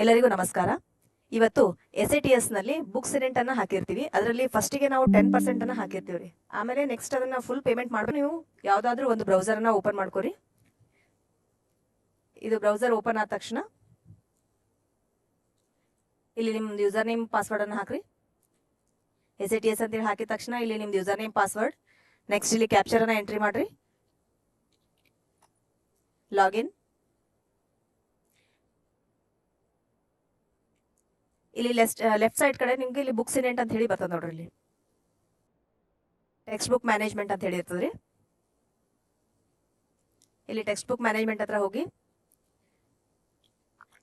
ಎಲ್ಲರಿಗೂ ನಮಸ್ಕಾರ. ಇವತ್ತು SATS ನಲ್ಲಿ ಬುಕ್ ಸಿನೆಂಟ್ ಅನ್ನ ಹಾಕಿರ್ತೀವಿ. ಅದರಲ್ಲಿ ಫಸ್ಟಿಗೆ ನಾವು 10% ಅನ್ನ ಹಾಕಿರ್ತೀವಿ. ಆಮೇಲೆ ನೆಕ್ಸ್ಟ್ ಅದನ್ನ ಫುಲ್ ಪೇಮೆಂಟ್ ಮಾಡ್ಬೇಕು. ನೀವು ಯಾವ್ದಾದ್ರೂ ಒಂದು ಬ್ರೌಸರ್ ಅನ್ನ ಓಪನ್ ಮಾಡ್ಕೊರಿ. ಇದು ಬ್ರೌಸರ್ ಓಪನ್ ಆದ ತಕ್ಷಣ ಇಲ್ಲಿ ನಿಮ್ದು ಯೂಸರ್ ನೇಮ್ ಪಾಸ್ವರ್ಡ್ ಅನ್ನ ಹಾಕ್ರಿ. SATS ಅಂತ ಹೇಳಿ ಹಾಕಿದ ತಕ್ಷಣ ಇಲ್ಲಿ ನಿಮ್ದು ಯೂಸರ್ ನೇಮ್ ಪಾಸ್ವರ್ಡ್, ನೆಕ್ಸ್ಟ್ ಇಲ್ಲಿ ಕ್ಯಾಪ್ಚರ್ ಅನ್ನ ಎಂಟ್ರಿ ಮಾಡ್ರಿ. ಲಾಗಿನ್. ಇಲ್ಲಿ ಲೆಫ್ಟ್ ಸೈಡ್ ಕಡೆ ನಿಮ್ಗೆ ಇಲ್ಲಿ ಬುಕ್ ಸಿನೆಂಟ್ ಅಂತ ಹೇಳಿ ಬರ್ತದೆ ನೋಡ್ರಿ. ಇಲ್ಲಿ ಟೆಕ್ಸ್ಟ್ ಬುಕ್ ಮ್ಯಾನೇಜ್ಮೆಂಟ್ ಅಂತ ಹೇಳಿ ಇರ್ತದ್ರಿ. ಇಲ್ಲಿ ಟೆಕ್ಸ್ಟ್ ಬುಕ್ ಮ್ಯಾನೇಜ್ಮೆಂಟ್ ಹತ್ರ ಹೋಗಿ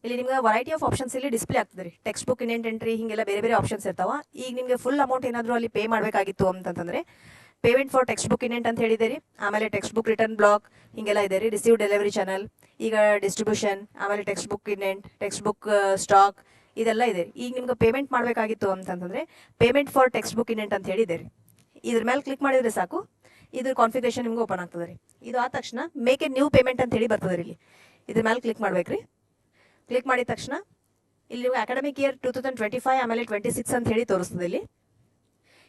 ಇಲ್ಲಿ ನಿಮ್ಗೆ ವರೈಟಿ ಆಫ್ ಆಪ್ಷನ್ಸ್ ಇಲ್ಲಿ ಡಿಸ್ಪ್ಲೇ ಆಗ್ತದೆ ರೀ. ಟೆಕ್ಸ್ಟ್ ಬುಕ್ ಇನೆಂಟ್ ಎಂಟ್ರಿ ಹಿಂಗೆಲ್ಲ ಬೇರೆ ಬೇರೆ ಆಪ್ಷನ್ಸ್ ಇರ್ತಾವ. ಈಗ ನಿಮ್ಗೆ ಫುಲ್ ಅಮೌಂಟ್ ಏನಾದರೂ ಅಲ್ಲಿ ಪೇ ಮಾಡಬೇಕಾಗಿತ್ತು ಅಂತಂದ್ರೆ payment for text book indent ಅಂತ ಹೇಳಿದೆ ರೀ. ಆಮೇಲೆ ಟೆಕ್ಸ್ಟ್ ಬುಕ್ ರಿಟರ್ನ್ ಬ್ಲಾಕ್ ಹಿಂಗೆಲ್ಲ ಇದೆ ರೀ. ರಿಸೀವ್ ಡೆಲಿವರಿ ಚಾನಲ್, ಈಗ ಡಿಸ್ಟ್ರಿಬ್ಯೂಷನ್, ಆಮೇಲೆ text book indent, text book stock ಇದೆಲ್ಲ ಇದೆ. ಈಗ ನಿಮ್ಗೆ ಪೇಮೆಂಟ್ ಮಾಡಬೇಕಾಗಿತ್ತು ಅಂತಂದ್ರೆ payment for text book indent ಅಂತ ಹೇಳಿದೆ ರೀ. ಇದ್ರ ಮೇಲೆ ಕ್ಲಿಕ್ ಮಾಡಿದ್ರೆ ಸಾಕು, ಇದು ಕಾನ್ಫಿಗರೇಷನ್ ನಿಮ್ಗೆ ಓಪನ್ ಆಗ್ತದೆ ರೀ. ಇದು ಆದ ತಕ್ಷಣ ಮೇಕ್ ಎ ನ್ಯೂ ಪೇಮೆಂಟ್ ಅಂತ ಹೇಳಿ ಬರ್ತದೆ ರೀ. ಇಲ್ಲಿ ಇದ್ರ ಮೇಲೆ ಕ್ಲಿಕ್ ಮಾಡ್ಬೇಕ್ರಿ. ಕ್ಲಿಕ್ ಮಾಡಿದ ತಕ್ಷಣ ಇಲ್ಲಿ ನೀವು ಅಕಾಡೆಮಿಕ್ ಇಯರ್ 2025 ಆಮೇಲೆ 26 ಅಂತ ಹೇಳಿ ತೋರಿಸ್ತದೆ.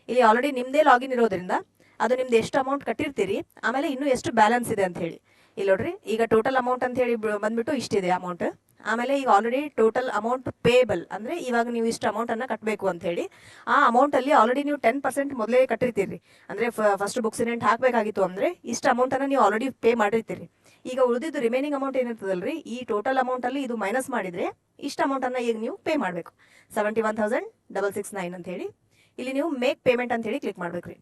ಇಲ್ಲಿ ಆಲ್ರೆಡಿ ನಿಮ್ದೇ ಲಾಗಿನ್ ಇರೋದ್ರಿಂದ ಅದು ನಿಮ್ದು ಎಷ್ಟು ಅಮೌಂಟ್ ಕಟ್ಟಿರ್ತೀರಿ, ಆಮೇಲೆ ಇನ್ನೂ ಎಷ್ಟು ಬ್ಯಾಲೆನ್ಸ್ ಇದೆ ಅಂತ ಹೇಳಿ ಇಲ್ಲಿ ನೋಡ್ರಿ. ಈಗ ಟೋಟಲ್ ಅಮೌಂಟ್ ಅಂತ ಹೇಳಿ ಬಂದ್ಬಿಟ್ಟು ಇಷ್ಟಿದೆ ಅಮೌಂಟ್. ಆಮೇಲೆ ಈಗ ಆಲ್ರೆಡಿ ಟೋಟಲ್ ಅಮೌಂಟ್ ಪೇಬಲ್ ಅಂದ್ರೆ ಇವಾಗ ನೀವು ಇಷ್ಟು ಅಮೌಂಟ್ ಅನ್ನ ಕಟ್ಟಬೇಕು ಅಂತ ಹೇಳಿ ಆ ಅಮೌಂಟ್ ಅಲ್ಲಿ ಆಲ್ರೆಡಿ ನೀವು 10% ಮೊದಲೇ ಕಟ್ಟಿರ್ತೀರಿ. ಅಂದ್ರೆ ಫಸ್ಟ್ ಬುಕ್ ಸಿನೆಂಟ್ ಹಾಕಬೇಕಾಗಿತ್ತು ಅಂದ್ರೆ ಇಷ್ಟು ಅಮೌಂಟ್ ಅನ್ನ ನೀವು ಆಲ್ರೆಡಿ ಪೇ ಮಾಡಿರ್ತೀರಿ. ಈಗ ಉಳಿದಿದ್ದು ರಿಮೈನಿಂಗ್ ಅಮೌಂಟ್ ಏನಿರ್ತದಲ್ರಿ, ಈ ಟೋಟಲ್ ಅಮೌಂಟ್ ಅಲ್ಲಿ ಇದು ಮೈನಸ್ ಮಾಡಿದ್ರೆ ಇಷ್ಟು ಅಮೌಂಟ್ ಅನ್ನ ಈಗ ನೀವು ಪೇ ಮಾಡಬೇಕು. 71,669 ಅಂತ ಹೇಳಿ ಇಲ್ಲಿ ನೀವು ಮೇಕ್ ಪೇಮೆಂಟ್ ಅಂತ ಹೇಳಿ ಕ್ಲಿಕ್ ಮಾಡ್ಬೇಕ್ರಿ.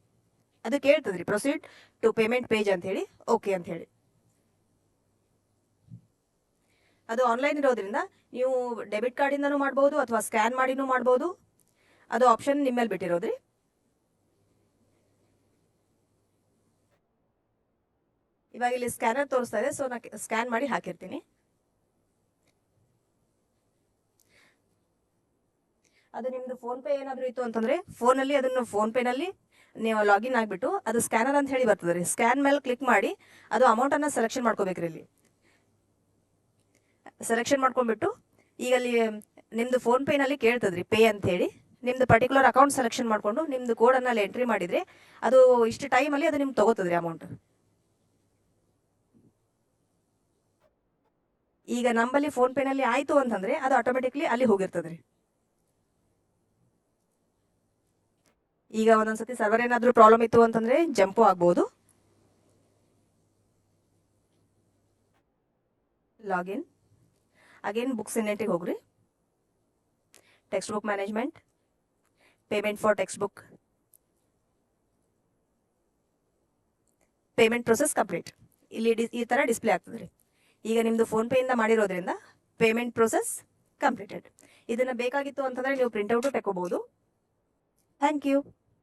ಅದು ಕೇಳ್ತದ್ರಿ ಪ್ರೊಸೀಡ್ ಟು ಪೇಮೆಂಟ್ ಪೇಜ್ ಅಂತ ಹೇಳಿ ಓಕೆ ಅಂತ ಹೇಳಿ. ಅದು ಆನ್ಲೈನ್ ಇರೋದ್ರಿಂದ ನೀವು ಡೆಬಿಟ್ ಕಾರ್ಡಿಂದನೂ ಮಾಡ್ಬೋದು ಅಥವಾ ಸ್ಕ್ಯಾನ್ ಮಾಡಿನೂ ಮಾಡ್ಬೋದು. ಅದು ಆಪ್ಷನ್ ನಿಮ್ಮ ಮೇಲೆ ಬಿಟ್ಟಿರೋದ್ರಿ. ಇವಾಗ ಇಲ್ಲಿ ಸ್ಕ್ಯಾನರ್ ತೋರಿಸ್ತಾ ಇದೆ, ಸೊ ನಾನು ಸ್ಕ್ಯಾನ್ ಮಾಡಿ ಹಾಕಿರ್ತೀನಿ. ಅದು ನಿಮ್ದು ಫೋನ್ ಪೇ ಏನಾದರೂ ಇತ್ತು ಅಂತಂದ್ರೆ ಫೋನಲ್ಲಿ ಅದನ್ನು ಫೋನ್ ಪೇನಲ್ಲಿ ನೀವು ಲಾಗಿನ್ ಆಗಿಬಿಟ್ಟು ಅದು ಸ್ಕ್ಯಾನರ್ ಅಂತ ಹೇಳಿ ಬರ್ತದೆ ರೀ. ಸ್ಕ್ಯಾನ್ ಮೇಲೆ ಕ್ಲಿಕ್ ಮಾಡಿ ಅದು ಅಮೌಂಟ್ ಅನ್ನ ಸೆಲೆಕ್ಷನ್ ಮಾಡ್ಕೋಬೇಕ್ರಿ. ಇಲ್ಲಿ ಸೆಲೆಕ್ಷನ್ ಮಾಡ್ಕೊಂಡ್ಬಿಟ್ಟು ಈಗ ಅಲ್ಲಿ ನಿಮ್ದು ಫೋನ್ ಪೇನಲ್ಲಿ ಕೇಳ್ತದ್ರಿ ಪೇ ಅಂತ ಹೇಳಿ. ನಿಮ್ದು ಪರ್ಟಿಕ್ಯುಲರ್ ಅಕೌಂಟ್ ಸೆಲೆಕ್ಷನ್ ಮಾಡ್ಕೊಂಡು ನಿಮ್ದು ಕೋಡ್ ಅನ್ನ ಅಲ್ಲಿ ಎಂಟ್ರಿ ಮಾಡಿದ್ರೆ ಅದು ಇಷ್ಟು ಟೈಮಲ್ಲಿ ಅದು ನಿಮ್ಗೆ ತಗೋತದ್ರಿ ಅಮೌಂಟ್. ಈಗ ನಮ್ಮಲ್ಲಿ ಫೋನ್ ಪೇನಲ್ಲಿ ಆಯ್ತು ಅಂತಂದ್ರೆ ಅದು ಆಟೋಮೆಟಿಕ್ಲಿ ಅಲ್ಲಿ ಹೋಗಿರ್ತದ್ರಿ. ಈಗ ಒಂದೊಂದ್ಸತಿ ಸರ್ವರ್ ಏನಾದರೂ ಪ್ರಾಬ್ಲಮ್ ಇತ್ತು ಅಂತಂದ್ರೆ ಜಂಪು ಆಗ್ಬೋದು. ಲಾಗಿನ್ ಅಗೇನ್ ಬುಕ್ ಸಿನೆಂಟಿಗೆ ಹೋಗ್ರಿ. Text book management, payment for text book, payment process complete ಇಲ್ಲಿ ಈ ತರ ಡಿಸ್ಪ್ಲೇ ಆಗ್ತದೆ. ಈಗ ನಿಮ್ದು ಫೋನ್ ಪೇ ಇಂದ ಮಾಡಿರೋದ್ರಿಂದ ಪೇಮೆಂಟ್ ಪ್ರೊಸೆಸ್ ಕಂಪ್ಲೀಟೆಡ್. ಇದನ್ನ ಬೇಕಾಗಿತ್ತು ಅಂತಂದ್ರೆ ನೀವು ಪ್ರಿಂಟ್ಔಟ್ ತಗೋಬಹುದು. Thank you.